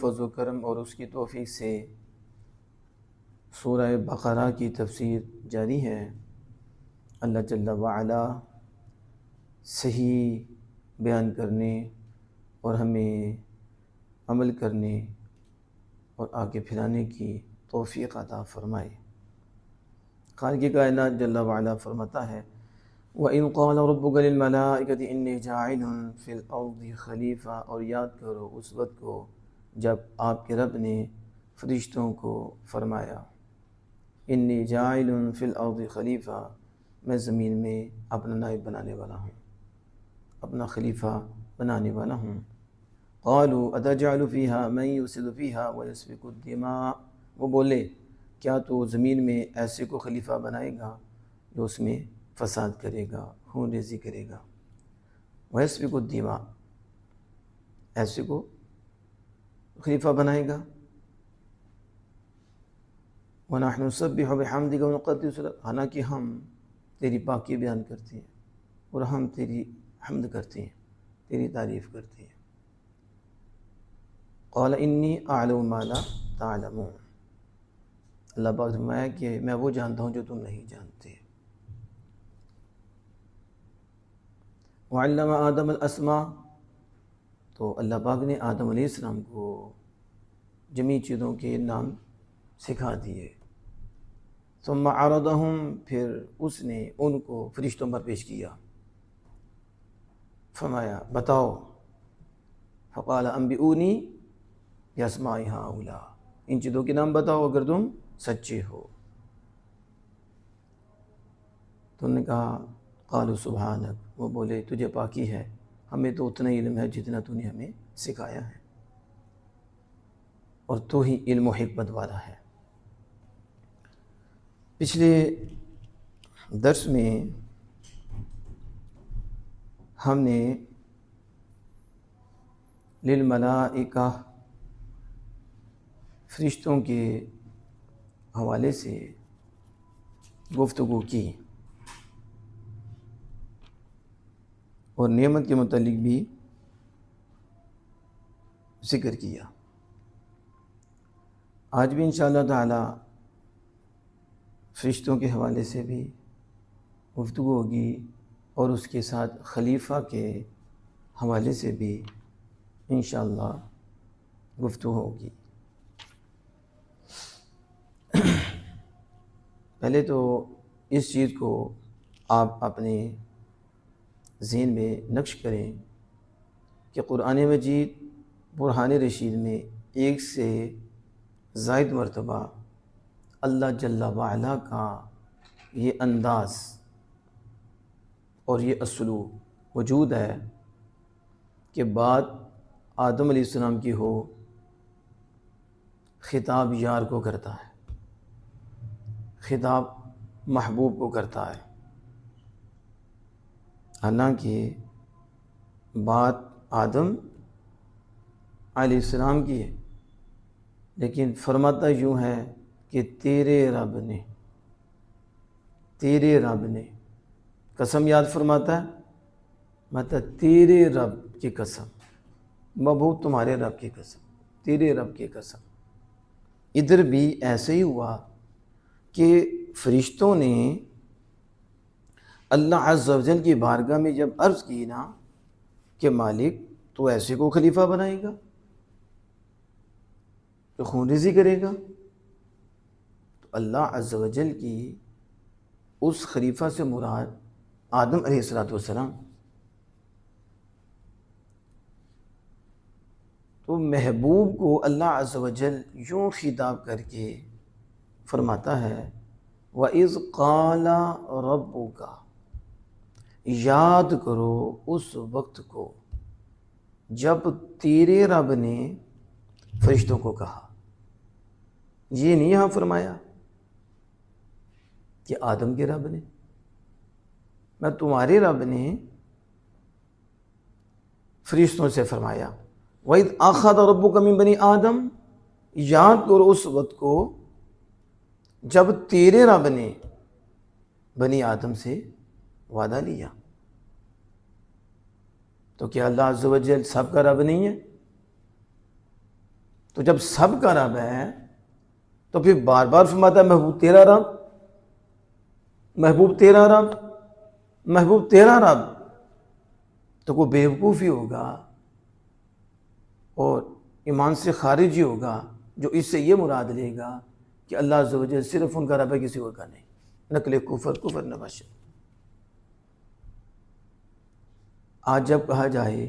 फज़्ल व करम और उसकी तौफ़ीक़ से सूरह बक़रा की तफ़सीर जारी है। अल्लाह जल्ल व अला सही बयान करने और हमें अमल करने और आगे फिराने की तौफ़ीक़ अता फ़रमाए। खालिक़ कायनात जल्ल व अला फरमाता है, व इन क़ाला रब्बुका लिल मलाइकति इन्नी जाइलुन फ़िल अर्दि खलीफ़ा। और याद करो उस वक्त को जब आपके रब ने फ़रिश्तों को फरमाया, इन्नी जाइलुन फ़िल अर्दि खलीफ़ा, मैं ज़मीन में अपना नायब बनाने वाला हूँ, अपना खलीफ़ा बनाने वाला हूँ। क़ालू अतजअलु फ़ीहा मन युफ़सिदु फ़ीहा व यस्फ़िकु दिमा। वो बोले, क्या तो ज़मीन में ऐसे को खलीफ़ा बनाएगा जो उसमें फ़साद करेगा, खून रेज़ी करेगा। व यस्फ़िकु दिमा, ऐसे को खलीफ़ा बनाएगा। व नहनु नुसब्बिहु बिहम्दिका व नुक़द्दिसु लक, हालांकि हम तेरी पाकी बयान करते हैं और हम तेरी हम्द करते हैं, तेरी तारीफ़ करते हैं। क़ाल इन्नी अअलमु मा ला तअलमून, अल्लाह पाक ने फरमाया कि मैं वो जानता हूँ जो तुम नहीं जानते। व अल्लम आदम अल अस्मा, तो अल्लाह पाक ने आदम अलैहिस्सलाम को जमी चीज़ों के नाम सिखा दिए। सुम्मा अरदहुम, फिर उसने उनको फरिश्तों पर पेश किया, फरमाया बताओ। फ़क़ाल अंबिऊनी बिअस्माइ हाउला, इन चीज़ों के नाम बताओ अगर तुम सच्चे हो। तो उन्होंने कहा क़ालू सुब्हानक, वो बोले तुझे पाकी है, हमें तो उतना ही इल्म है जितना तूने हमें सिखाया है, और तू ही इल्म व हिकमत वाला है। पिछले दर्स में हमने लिल मलाइका, फरिश्तों के हवाले से गुफ्तगू की और नेमत के मुतालिक भी ज़िक्र किया। आज भी इंशाअल्लाह ताला फरिश्तों के हवाले से भी गुफ्तगू होगी और उसके साथ खलीफ़ा के हवाले से भी इंशाअल्लाह गुफ्तगू होगी। पहले तो इस चीज़ को आप अपने ज़हन में नक्श करें कि कुरान मजीद बुरहान रशीद में एक से ज़ायद मरतबा अल्लाह जल्ल व अला का ये अंदाज़ और ये असलूब वजूद है कि बात आदम अलैहिस्सलाम की हो, खिताब यार को करता है, खिताब महबूब को करता है। हालांकि बात आदम अलैहिस्सलाम की है, लेकिन फरमाता यूँ है कि तेरे रब ने कसम याद फरमाता है, मतलब तेरे रब की कसम, महबूब तुम्हारे रब की कसम, तेरे रब की कसम। इधर भी ऐसे ही हुआ कि फरिश्तों ने अल्लाह अज़्ज़ व जल की बारगाह में जब अर्ज़ की ना कि मालिक तो ऐसे को खलीफा बनाएगा तो खून रेज़ी करेगा, तो अल्लाह अज़्ज़ व जल की उस खलीफा से मुराद आदम अलैहिस्सलातु वस्सलाम। तो महबूब को अल्लाह अज़्ज़ व जल यूँ खिताब करके फरमाता है, व इज़ क़ाला रब्बुका, याद करो उस वक्त को जब तेरे रब ने फरिश्तों को कहा। ये नहीं यहाँ फरमाया कि आदम के रब ने, मैं तुम्हारे रब ने फरिश्तों से फरमाया। वइज़ अख़ज़ रब्बुका मिन बनी आदम, याद करो उस वक्त को जब तेरे रब ने बनी आदम से वादा लिया। तो क्या अल्लाह अज़्ज़ व जल सबका रब नहीं है? तो जब सब का रब है तो फिर बार बार फरमाता है महबूब तेरा रब, महबूब तेरा रब, महबूब तेरा रब, तो कोई बेवकूफ़ी होगा और ईमान से खारिज ही होगा जो इससे ये मुराद लेगा कि अल्लाह अज़्ज़ व जल सिर्फ उनका रब है, किसी और का नहीं। नकले कुफर, कुफर नबाश। आज जब कहा जाए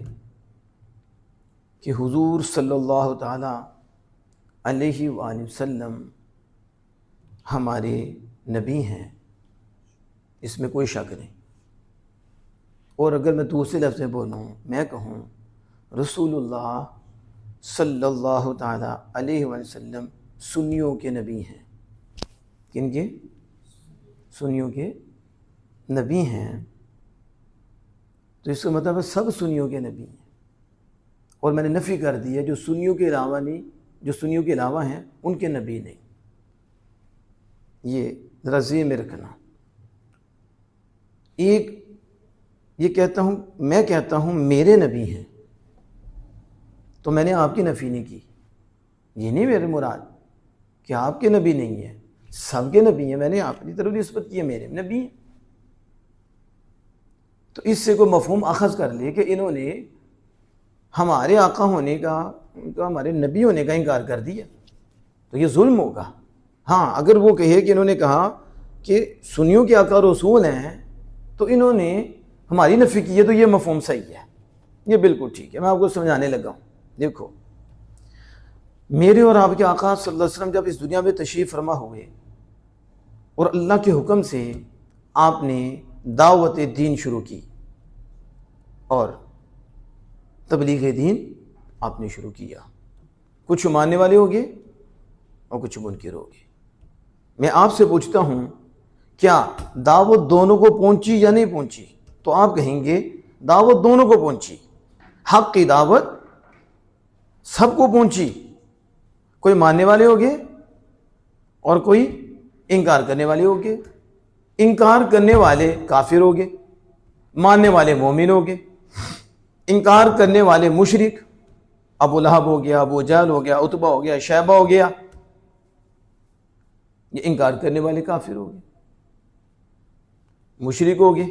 कि हुजूर सल्लल्लाहु ताला अलैहि वसल्लम हमारे नबी हैं, इसमें कोई शक नहीं। और अगर मैं दूसरे लफ्ज़ में बोलूँ, मैं कहूँ रसूलुल्लाह सल्लल्लाहु ताला अलैहि वसल्लम सुन्नियों के नबी हैं। किनके? सुन्नियों के नबी हैं। तो इसका मतलब है सब सुन्नियों के नबी हैं। और मैंने नफ़ी कर दी है जो सुन्नियों के अलावा नहीं, जो सुन्नियों के अलावा हैं उनके नबी नहीं। ये ज़रा ज़हन में रखना। एक ये कहता हूँ, मैं कहता हूँ मेरे नबी हैं, तो मैंने आपकी नफ़ी नहीं की। ये नहीं मेरे मुराद कि आपके नबी नहीं है, सबके नबी हैं। मैंने अपनी तरफ निस्बत की है, मेरे नबी हैं। तो इससे कोई मफहूम अखज़ कर ले कि इन्होंने हमारे आका होने का, उनका हमारे नबी होने का इनकार कर दिया, तो ये जुल्म होगा। हाँ, अगर वो कहे कि इन्होंने कहा कि सुन्नियों के आका रसूल हैं तो इन्होंने हमारी नफ़ी की है, तो ये मफहूम सही है, ये बिल्कुल ठीक है। मैं आपको समझाने लगा हूँ। देखो, मेरे और आपके आका सल्लल्लाहु अलैहि वसल्लम जब इस दुनिया में तशरीफ़ फरमा हुए और अल्लाह के हुक्म से आपने दावत दीन शुरू की और तबलीग दीन आपने शुरू किया। कुछ मानने वाले हो गए और कुछ मुनकिर हो गए। मैं आपसे पूछता हूँ, क्या दावत दोनों को पहुँची या नहीं पहुँची? तो आप कहेंगे दावत दोनों को पहुँची। हक़ की दावत सबको पहुँची। कोई मानने वाले हो गए और कोई इनकार करने वाले हो गए। इनकार करने वाले काफिर हो गए, मानने वाले मोमिन हो गए। इनकार करने वाले मुशरिक, अबू लहब हो गया, अबू जहल हो गया, उतबा हो गया, शैबा हो गया, ये इनकार करने वाले काफिर हो गए, मुशरिक हो गए।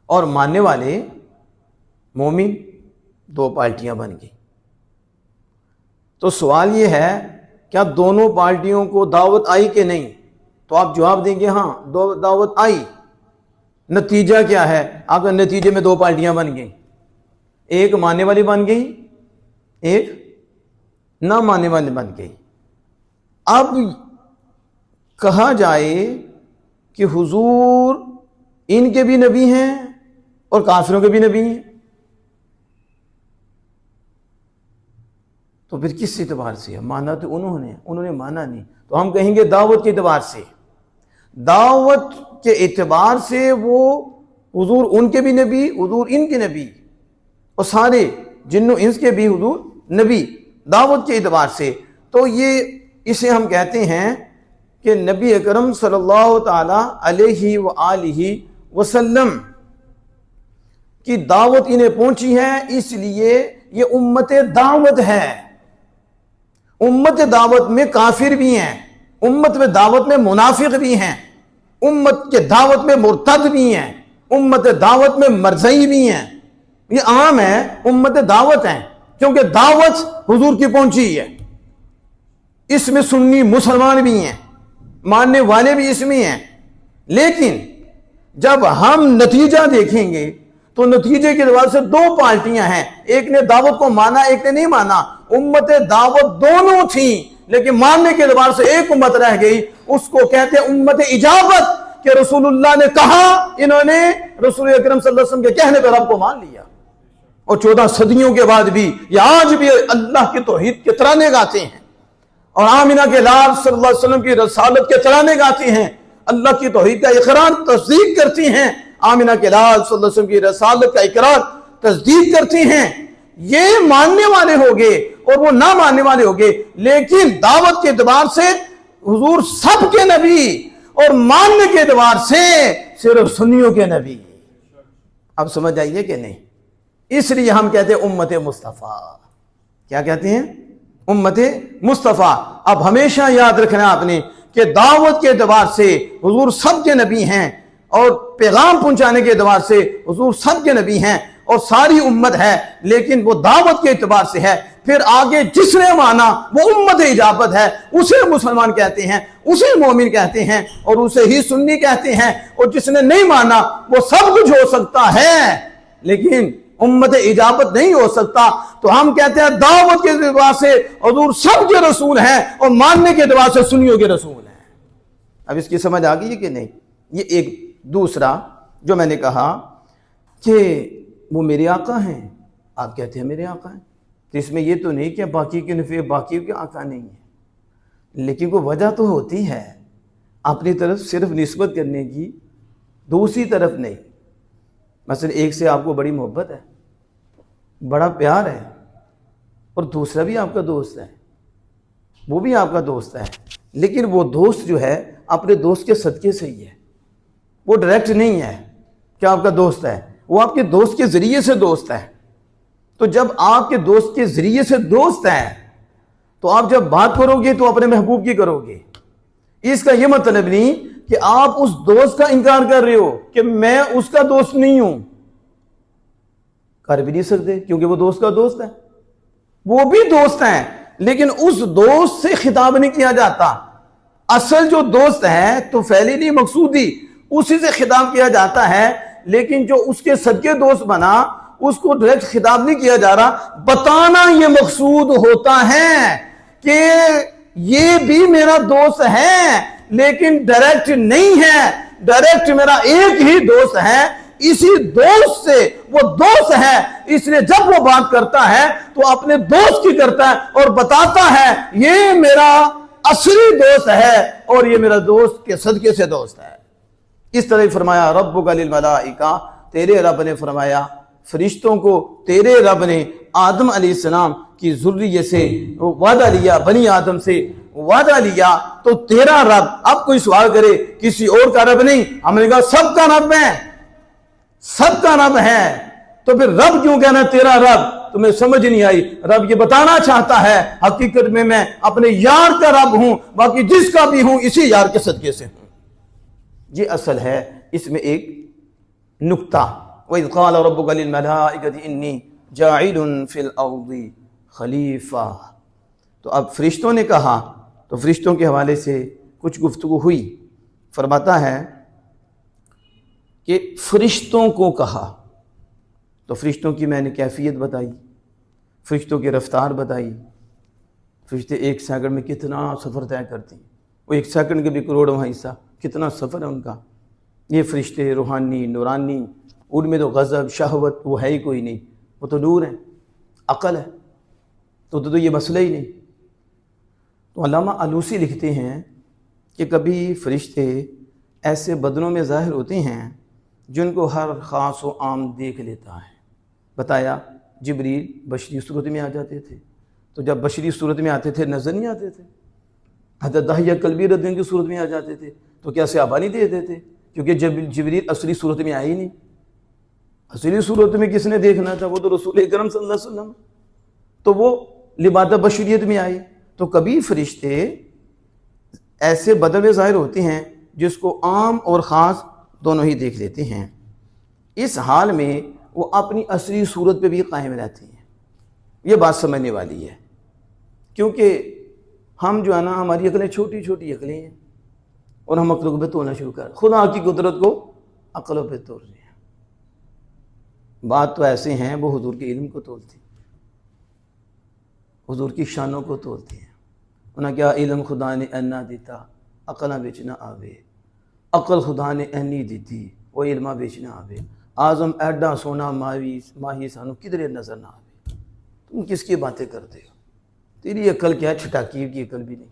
और मानने वाले मोमिन, दो पार्टियां बन गई। तो सवाल ये है, क्या दोनों पार्टियों को दावत आई कि नहीं? तो आप जवाब देंगे हाँ, दो दावत आई। नतीजा क्या है? अगर नतीजे में दो पार्टियां बन गई, एक मानने वाली बन गई, एक ना मानने वाली बन गई। अब कहा जाए कि हुजूर इनके भी नबी हैं और काफिरों के भी नबी हैं, तो फिर किस एतबार से है? माना तो उन्होंने माना नहीं, तो हम कहेंगे दावत के एतबार से। दावत के एतबार से वो हुजूर उनके भी नबी, हुजूर इनके नबी, और सारे जिन्नो इंस के भी हुजूर नबी, दावत के एतबार से। तो ये इसे हम कहते हैं कि नबी अकरम सल्लल्लाहु ताला अलैहि व आलिहि वसल्लम की दावत इन्हें पहुंची है, इसलिए ये उम्मत दावत है। उम्मत दावत में काफिर भी हैं, उम्मत में दावत में मुनाफिक भी हैं, उम्मत के दावत में मुर्तद भी हैं, उम्मत दावत में मरज़ई भी हैं। ये आम है, उम्मत दावत है, क्योंकि दावत हुजूर की पहुंची है। इसमें सुन्नी मुसलमान भी हैं, मानने वाले भी इसमें हैं। लेकिन जब हम नतीजा देखेंगे तो नतीजे के बाद से दो पार्टियां हैं, एक ने दावत को माना, एक ने नहीं माना। उम्मत दावत दोनों थी, लेकिन मानने के बाद से एक उम्मत रह गई, उसको कहते हैं उम्मत इजाबत, कि रसूलुल्लाह ने कहा, इन्होंने रसूल अकरम सल्लल्लाहु अलैहि वसल्लम के कहने पर रब को मान लिया। और 14 सदियों के बाद भी ये आज भी अल्लाह की तौहीद के तराने गाते हैं और आमिना के लाल सल्लल्लाहु अलैहि वसल्लम की रसालत के तराने गाती हैं, अल्लाह की तौहीद का इकरार तस्दीक करती हैं, आमिना के लाल सल्लल्लाहु अलैहि वसल्लम की रसालत का इकरार तस्दीक करती हैं। ये मानने वाले हो गए और वो ना मानने वाले हो गए। लेकिन दावत के एतबार से हुजूर सबके नबी और मानने के एतबार से सिर्फ सुन्नियों के नबी। अब समझ आइए कि नहीं? इसलिए हम कहते हैं उम्मत मुस्तफ़ा। क्या कहते हैं? उम्मत मुस्तफ़ा। अब हमेशा याद रखना आपने कि दावत के एतबार से हुजूर सबके नबी हैं और पैगाम पहुंचाने के एतबार से हुजूर सबके नबी हैं और सारी उम्मत है, लेकिन वो दावत के एतबार से है। फिर आगे जिसने माना वो उम्मत इजाबत है, उसे मुसलमान कहते हैं, उसे मोमिन कहते हैं और उसे ही सुन्नी कहते हैं। और जिसने नहीं माना वो सब कुछ हो सकता है लेकिन उम्मत इजाबत नहीं हो सकता। तो हम कहते हैं दावत के एतबार से हुजूर सबके रसूल हैं और मानने के एतबार से सुन्नियों के रसूल हैं। अब इसकी समझ आ गई है कि नहीं? ये एक दूसरा जो मैंने कहा कि वो मेरे आका हैं, आप कहते हैं मेरे आका हैं, तो इसमें ये तो नहीं कि बाकी के नफे बाकी के आका नहीं है, लेकिन कोई वजह तो होती है अपनी तरफ सिर्फ निस्बत करने की, दूसरी तरफ नहीं। मसलन एक से आपको बड़ी मोहब्बत है, बड़ा प्यार है और दूसरा भी आपका दोस्त है, वो भी आपका दोस्त है, लेकिन वो दोस्त जो है अपने दोस्त के सदके से ही है, वो डायरेक्ट नहीं है कि आपका दोस्त है, वो आपके दोस्त के ज़रिए से दोस्त है। तो जब आपके दोस्त के ज़रिए से दोस्त है तो आप जब बात करोगे तो अपने महबूब की करोगे। इसका यह मतलब नहीं कि आप उस दोस्त का इनकार कर रहे हो कि मैं उसका दोस्त नहीं हूं, कर भी नहीं सकते क्योंकि वो दोस्त का दोस्त है, वो भी दोस्त है, लेकिन उस दोस्त से खिताब नहीं किया जाता। असल जो दोस्त है तो फैली नहीं मकसूदी, उसी से खिताब किया जाता है, लेकिन जो उसके सदके दोस्त बना उसको डायरेक्ट खिताब नहीं किया जा रहा। बताना ये मकसूद होता है कि ये भी मेरा दोस्त है लेकिन डायरेक्ट नहीं है, डायरेक्ट मेरा एक ही दोस्त है, इसी दोस्त से वो दोस्त है, इसलिए जब वो बात करता है तो अपने दोस्त की करता है और बताता है ये मेरा असली दोस्त है और ये मेरा दोस्त के सदके से दोस्त है। इस तरह फरमाया रब्बुका लिल मलाइका, तेरे रब ने फरमाया फरिश्तों को, तेरे रब ने आदम अलैहिस्सलाम की ज़ुर्रियत से वादा लिया, बनी आदम से वादा लिया। तो तेरा रब, अब कोई सवाल करे किसी और का रब नहीं, हमने कहा सबका रब है, सबका रब है, तो फिर रब क्यों कहना तेरा रब? तुम्हें समझ नहीं आई। रब ये बताना चाहता है हकीकत में मैं अपने यार का रब हूं, बाकी जिसका भी हूं इसी यार के सदके से हूं। ये असल है इसमें एक नुक्ता। वइज़ क़ाल रब्बुका लिल मलाइकति इन्नी जाइलुन फिल अर्दि खलीफा। तो अब फरिश्तों ने कहा, तो फरिश्तों के हवाले से कुछ गुफ्तगू हुई। फरमाता है कि फरिश्तों को कहा, तो फरिश्तों की मैंने कैफियत बताई, फरिश्तों की रफ्तार बताई। फरिश्ते एक सेकंड में कितना सफ़र तय करते हैं, वो एक सेकंड के भी करोड़ों हिस्सा, कितना सफ़र है उनका। ये फरिश्ते रूहानी नूरानी, उनमें तो गज़ब शहवत वो है ही कोई नहीं, वो तो नूर है, अक़ल है, तो ये मसला ही नहीं। तो अल्लामा आलूसी लिखते हैं कि कभी फरिश्ते ऐसे बदनों में ज़ाहिर होते हैं जिनको हर ख़ास व आम देख लेता है। बताया जिब्रील बशरी सूरत में आ जाते थे, तो जब बशरी सूरत में आते थे नज़र नहीं आते थे। हज़रत दहिया कल्बी रद्दीन की सूरत में आ जाते थे, तो क्या सहाबा नहीं दे देते? क्योंकि जब जिब्रील असली सूरत में आई नहीं, असली सूरत में किसने देखना था? वो तो रसूल अकरम सल्लल्लाहु अलैहि वसल्लम, तो वो लिबादा बशरियत में आई। तो कभी फरिश्ते ऐसे बदल में ज़ाहिर होते हैं जिसको आम और ख़ास दोनों ही देख लेते हैं। इस हाल में वो अपनी असली सूरत पे भी कायम रहते हैं। ये बात समझने वाली है, क्योंकि हम जो है ना, हमारी अकलें छोटी छोटी अकलें हैं और हम अकलों पे तोड़ना शुरू कर, खुदा की कुदरत को अकलों पे तोड़ रहे हैं। बात तो ऐसे हैं वो हुजूर के इल्म को तोड़ती, हुजूर की शानों को तोड़ती हैं। उन्हें क्या इल्म खुदा ने अन्ना दिता, अकल बेचना आवे, अकल खुदा ने एनी दी वो इल्मा बेचना आवे। आजम एडा सोना माही सानू किधरे नजर ना आवे। तुम किसकी बातें करते हो? तेरी अकल क्या, छटाकी की अकल भी नहीं।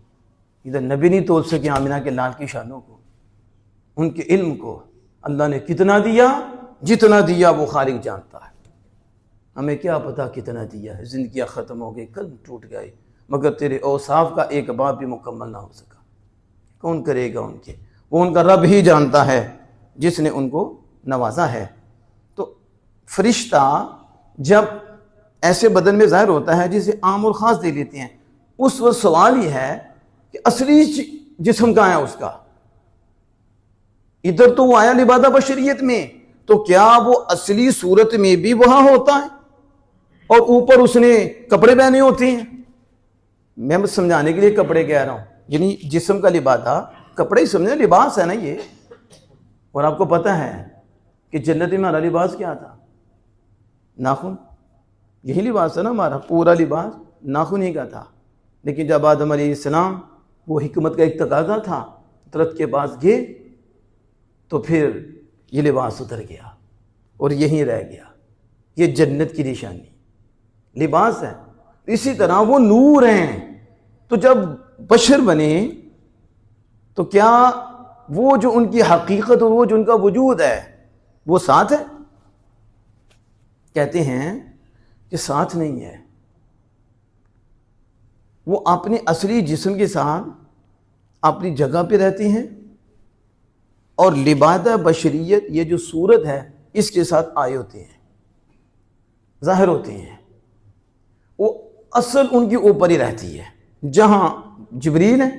इधर नबी नहीं तोल सके आमिना के लाल की शानों को, उनके इल्म को। अल्लाह ने कितना दिया, जितना दिया वो खालिक जानता है। हमें क्या पता कितना दिया है। जिंदगियाँ ख़त्म हो गई, कल टूट गए, मगर तेरे औसाफ का एक बात भी मुकम्मल ना हो सका। कौन करेगा उनके? वो उनका रब ही जानता है जिसने उनको नवाजा है। तो फरिश्ता जब ऐसे बदन में ज़ाहिर होता है जिसे आम और ख़ास दे लेते हैं, उस वक्त सवाल ही है कि असली जिस्म कहाँ है उसका। इधर तो वो आया लिबादा बशरियत में, तो क्या वो असली सूरत में भी वहां होता है और ऊपर उसने कपड़े पहने होते हैं? मैं बस समझाने के लिए कपड़े कह रहा हूं, यानी जिस्म का लिबादा कपड़े ही समझे, लिबास है ना ये। और आपको पता है कि जन्नत में हमारा लिबास क्या था? नाखून। यही लिबास है ना हमारा, पूरा लिबास नाखून ही का था। लेकिन जब आदम अलैहिस्सलाम वो हिकमत का एक तकाजा था, दरख्त के पास गए तो फिर ये लिबास उतर गया और यहीं रह गया। ये जन्नत की निशानी लिबास है। इसी तरह वो नूर हैं, तो जब बशर बने तो क्या वो जो उनकी हकीकत और वो जो उनका वजूद है वो साथ है? कहते हैं कि साथ नहीं है। वो अपने असली जिस्म के साथ अपनी जगह पे रहती हैं और लिबादा बशरियत ये जो सूरत है इसके साथ आए होते हैं, जाहिर होती हैं। वो असल उनके ऊपर ही रहती है। जहां जिब्रील है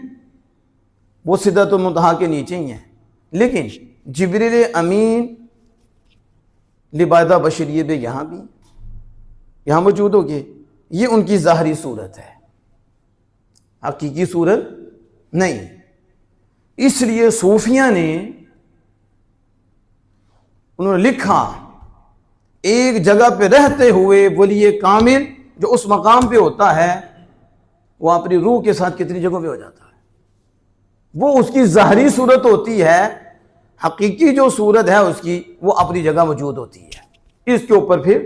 वो सिदरतुल मुंतहा के नीचे ही है, लेकिन जिब्रील अमीन लिबादा बशरियत भी यहां मौजूद होगी। ये उनकी ज़ाहरी सूरत है, हकीकी सूरत नहीं। इसलिए सूफिया ने उन्होंने लिखा, एक जगह पे रहते हुए वली कामिल जो उस मकाम पे होता है वो अपनी रूह के साथ कितनी जगहों पे हो जाता है। वो उसकी ज़ाहरी सूरत होती है, हकीकी जो सूरत है उसकी वो अपनी जगह मौजूद होती है। इसके ऊपर फिर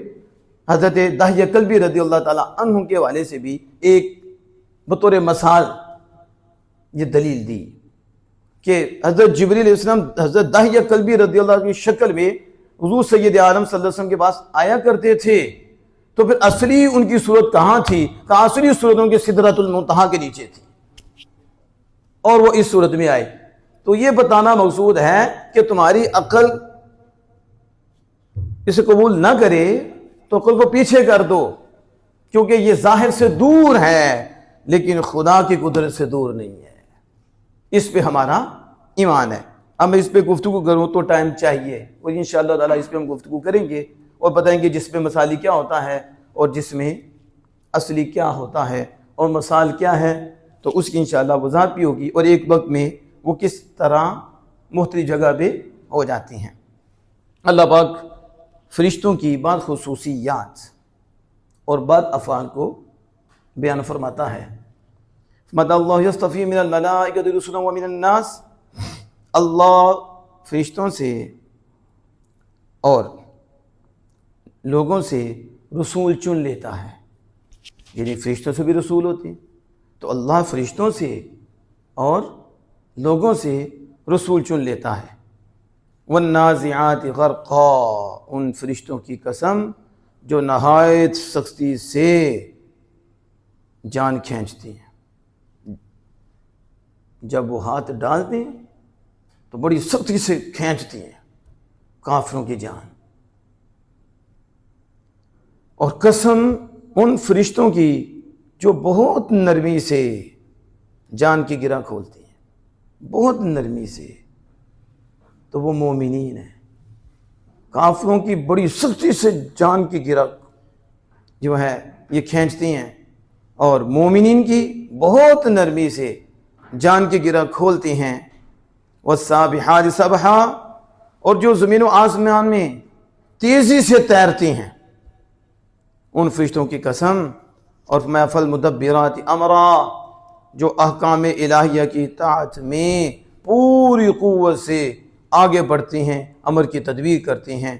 हज़रत दाहिया कल्बी रज़ी अल्लाह ताला अन्हु के वाले से भी एक बतौर मसाल ये दलील दी कि हज़रत जिब्रील अलैहिस्सलाम हज़रत दाहिया कल्बी रज़ी अल्लाह की शक्ल में हुज़ूर सय्यद आलम सल्लल्लाहु अलैहि वसल्लम के पास आया करते थे। तो फिर असली उनकी सूरत कहाँ थी? कहा असली सूरत उनके सिदरतुल मुंतहा के नीचे थी और वो इस सूरत में आए। तो ये बताना मकसूद है कि तुम्हारी अकल इसे कबूल ना करे तो अकल को पीछे कर दो, क्योंकि ये जाहिर से दूर है लेकिन खुदा की कुदरत से दूर नहीं है। इस पे हमारा ईमान है। अब मैं इस पे गुफ्तगू करूँ तो टाइम चाहिए और इंशाअल्लाह ताला इस पे हम गुफ्तगू करेंगे और बताएंगे जिसमें मसाली क्या होता है और जिसमें असली क्या होता है और मसाल क्या है, तो उसकी इंशाअल्लाह वज़ाहत भी होगी और एक वक्त में वो किस तरह मुख्तलिफ जगह पे हो जाती हैं। अल्लाह पाक फरिश्तों की बाद खुसूसियात और बाद अफ़आल को बयान फरमाता है। मदअल्लाहु यस्तफ़ी मिनल मलाइकति रुसुलन व मिनन नास, अल्लाह फरिश्तों से और लोगों से रसूल चुन लेता है। यानी फरिश्तों से भी रसूल होते हैं, तो अल्लाह फरिश्तों से और लोगों से रसूल चुन लेता है। वन्नाज़िआति ग़र्क़ा, उन फरिश्तों की कसम जो नहायत सख्ती से जान खींचती हैं। जब वो हाथ डालते हैं तो बड़ी सख्ती से खींचती हैं काफिरों की जान। और कसम उन फरिश्तों की जो बहुत नरमी से जान की गिरा खोलती हैं, बहुत नरमी से। तो वो मोमिनीन है। काफिरों की बड़ी सख्ती से जान की गिरा जो है ये खींचती हैं और मोमिनीन की बहुत नरमी से जान की गिरा खोलती हैं। वस्साबिहात सबहा, और जो ज़मीन व आसमान में तेज़ी से तैरती हैं उन फरिश्तों की कसम। और महफल मुदब्बिरात अमरा, जो अहकाम इलाहिया की ताअत में पूरी क़ुव्वत से आगे बढ़ती हैं, अमर की तदबीर करती हैं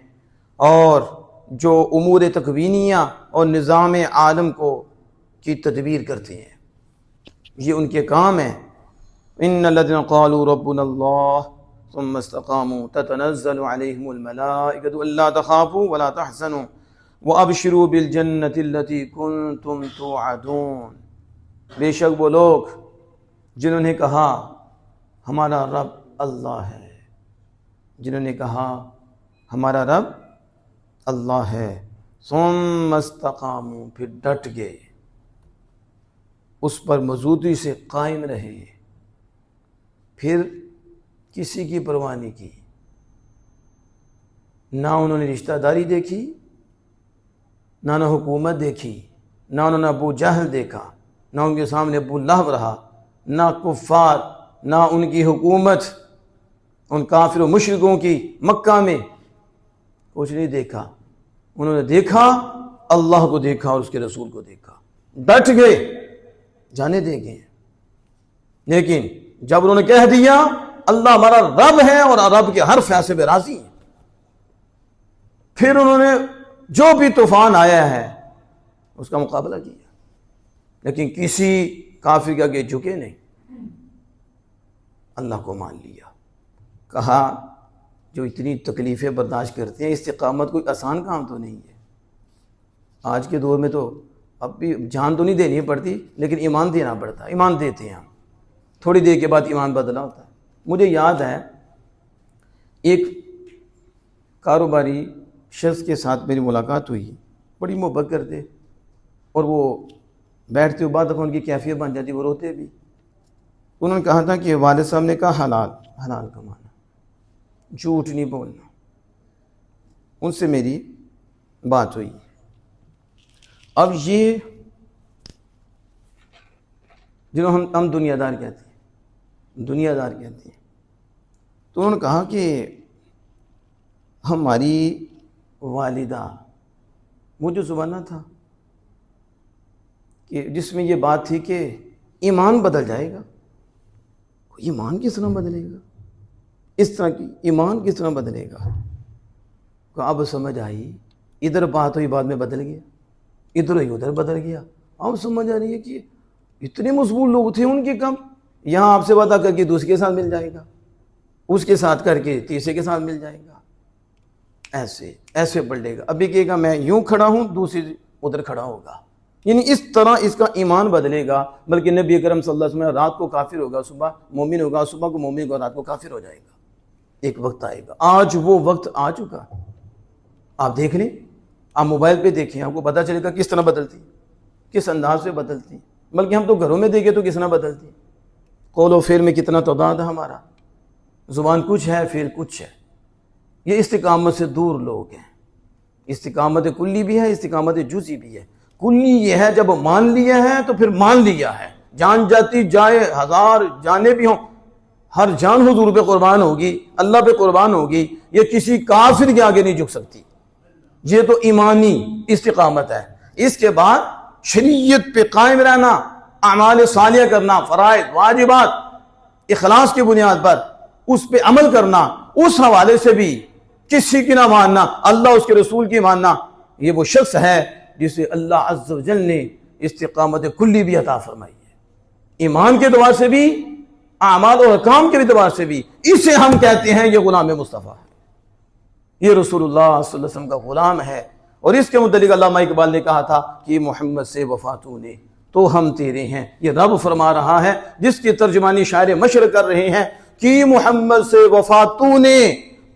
और जो उमूर तकवीनिया और निज़ाम आलम को की तदबीर करती हैं, ये उनके काम है। इन्नल्लज़ीना क़ालू रब्बुनल्लाह सुम्मा इस्तक़ामू ततनज़्ज़लु अलैहिमुल मलाइकतु अल्ला तख़ाफ़ू वला तहज़नू व अबशिरू बिल जन्नतिल्लती कुन्तुम तुअदून। बेशक वो लोग जिन्होंने कहा हमारा रब अल्लाह है, जिन्होंने कहा हमारा रब अल्लाह है, सुम्मा इस्तक़ामू, फिर डट गए, उस पर मजबूती से कायम रहे, फिर किसी की परवाह नहीं की, ना उन्होंने रिश्तेदारी देखी, ना हुकूमत देखी, ना उन्होंने अबू जहल देखा, ना उनके सामने अबू लहब रहा, ना कुफ़ार, ना उनकी हुकूमत, उन काफिर व मुशरिकों की मक्का में कुछ नहीं देखा। उन्होंने देखा अल्लाह को देखा और उसके रसूल को देखा, डट गए, जाने देंगे। लेकिन जब उन्होंने कह दिया अल्लाह हमारा रब है और रब के हर फैसले पे राजी है, फिर उन्होंने जो भी तूफान आया है उसका मुकाबला किया, लेकिन किसी काफिर के आगे झुके नहीं, अल्लाह को मान लिया। कहा जो इतनी तकलीफ़ें बर्दाश्त करते हैं, इस्तिकामत कोई आसान काम तो नहीं है। आज के दौर में तो अब भी जान तो नहीं देनी पड़ती, लेकिन ईमान देना पड़ता है। ईमान देते हैं हम, थोड़ी देर के बाद ईमान बदला होता है। मुझे याद है एक कारोबारी शख्स के साथ मेरी मुलाकात हुई, बड़ी मोहब्बत करते, और वो बैठते हुए बाद दफ़ा उनकी कैफियत बन जाती, वो रोते भी। उन्होंने कहा था कि वालिद साहब ने कहा हलाल हलाल कमाना, झूठ नहीं बोलना। उनसे मेरी बात हुई। अब ये जिन्होंने हम दुनियादार कहते हैं, दुनियादार कहते हैं, तो उन्होंने कहा कि हमारी वालिदा, वो जो ज़ुबाना था कि जिसमें ये बात थी कि ईमान बदल जाएगा। ईमान किस तरह बदलेगा, इस तरह की ईमान किस तरह बदलेगा। अब समझ आई, इधर बात हुई बाद में बदल गया, इधर ही उधर बदल गया। अब समझ आ रही है कि इतने मजबूर लोग थे उनके कम, यहाँ आपसे वादा करके दूसरे के साथ मिल जाएगा, उसके साथ करके तीसरे के साथ मिल जाएगा, ऐसे ऐसे पलटेगा। अभी कहेगा मैं यूं खड़ा हूँ, दूसरी उधर खड़ा होगा, यानी इस तरह इसका ईमान बदलेगा। बल्कि नबी अकरम सल्लल्लाहु अलैहि वसल्लम रात को काफिर होगा, सुबह मोमिन होगा, सुबह को मोमिन होगा, रात को काफिर हो जाएगा। एक वक्त आएगा, आज वो वक्त आ चुका। आप देख लें, आप मोबाइल पे देखें, आपको पता चलेगा किस तरह बदलती, किस अंदाज से बदलती। बल्कि हम तो घरों में देखें तो किस तरह बदलती। कौलो फेर में कितना तदाद है हमारा, जुबान कुछ है फेर कुछ है। ये इस्तिकामत से दूर लोग हैं। इस्तिकामत कुल्ली भी है, इस्तिकामत जुज़ी भी है। कुल्ली ये है जब मान लिया है तो फिर मान लिया है, जान जाती जाए हजार जाने भी हों, हर जान हुजूर पे कुर्बान होगी, अल्लाह पे कुर्बान होगी। ये किसी काफिर के आगे नहीं झुक सकती। ये तो ईमानी इस्तिकामत है। इसके बाद शरीयत पे कायम रहना, अमाल सालिया करना, फराइद वाजिबात इखलास की बुनियाद पर उस पे अमल करना, उस हवाले से भी किसी की ना मानना, अल्लाह उसके रसूल की मानना। ये वो शख्स है जिसे अल्लाह अज़्ज़ व जल ने इस्तिकामत कुल्ली भी अता फरमाई है, ईमान के एतबार से भी, आमाल और काम के एतबार से भी। इसे हम कहते हैं ये गुलाम मुस्तफ़ा है, ये रसूलुल्लाह सल्लल्लाहु अलैहि वसल्लम का गुलाम है। और इसके मुतल्लिक़ अल्लामा इकबाल ने कहा था कि मोहम्मद से वफ़ा तूने तो हम तेरे हैं। ये रब फरमा रहा है, जिसकी तर्जुमानी शायर मशर कर रहे हैं कि मोहम्मद से वफ़ा तूने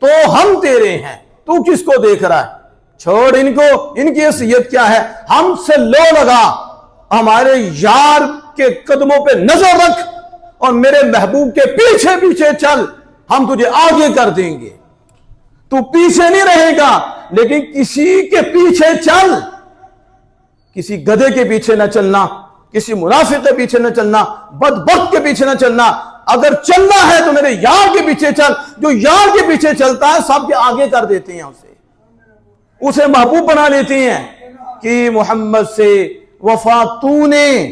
तो हम तेरे हैं। तू किसको देख रहा है, छोड़ इनको, इनकी हैसियत क्या है। हमसे लो लगा, हमारे यार के कदमों पे नजर रख और मेरे महबूब के पीछे पीछे चल, हम तुझे आगे कर देंगे। तू पीछे नहीं रहेगा, लेकिन किसी के पीछे चल, किसी गधे के पीछे न चलना, किसी मुनाफिक के पीछे न चलना, बदबख्त के पीछे न चलना। अगर चलना है तो मेरे यार के पीछे चल। जो यार के पीछे चलता है सबके आगे कर देते हैं, उसे महबूब बना लेते हैं कि मोहम्मद से वफा तूने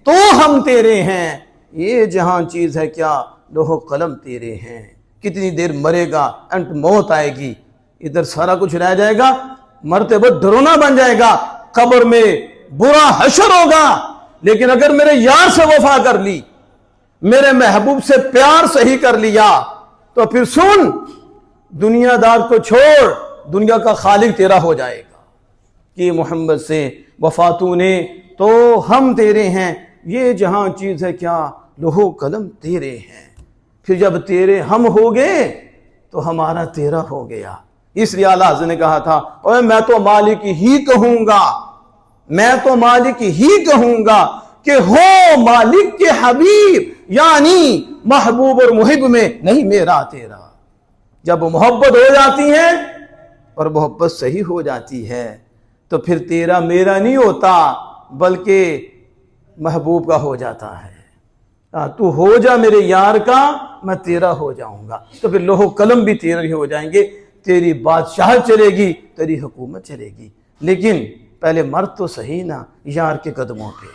तो हम तेरे हैं। ये जहां चीज है क्या, लोहो कलम तेरे हैं। कितनी देर मरेगा, अंत मौत आएगी, इधर सारा कुछ रह जाएगा, मरते वक्त डरोना बन जाएगा, कब्र में बुरा हशर होगा। लेकिन अगर मेरे यार से वफा कर ली, मेरे महबूब से प्यार सही कर लिया, तो फिर सुन, दुनियादार को छोड़, दुनिया का खालिक तेरा हो जाएगा। कि मोहम्मद से वफा तूने तो हम तेरे हैं। ये जहां चीज है क्या, लोहो कलम तेरे हैं। फिर जब तेरे हम हो गए तो हमारा तेरा हो गया। इसलिए आला हज़रत ने कहा था, और मैं तो मालिक ही कहूंगा, मैं तो मालिक ही कहूंगा कि हो मालिक के हबीब, यानी महबूब और मुहिब में नहीं मेरा तेरा। जब मोहब्बत हो जाती है और मोहब्बत सही हो जाती है तो फिर तेरा मेरा नहीं होता, बल्कि महबूब का हो जाता है। तू हो जा मेरे यार का, मैं तेरा हो जाऊंगा। तो फिर लोहो कलम भी तेरे ही हो जाएंगे, तेरी बादशाह चलेगी, तेरी हुकूमत चलेगी। लेकिन पहले मर तो सही ना यार के कदमों पे।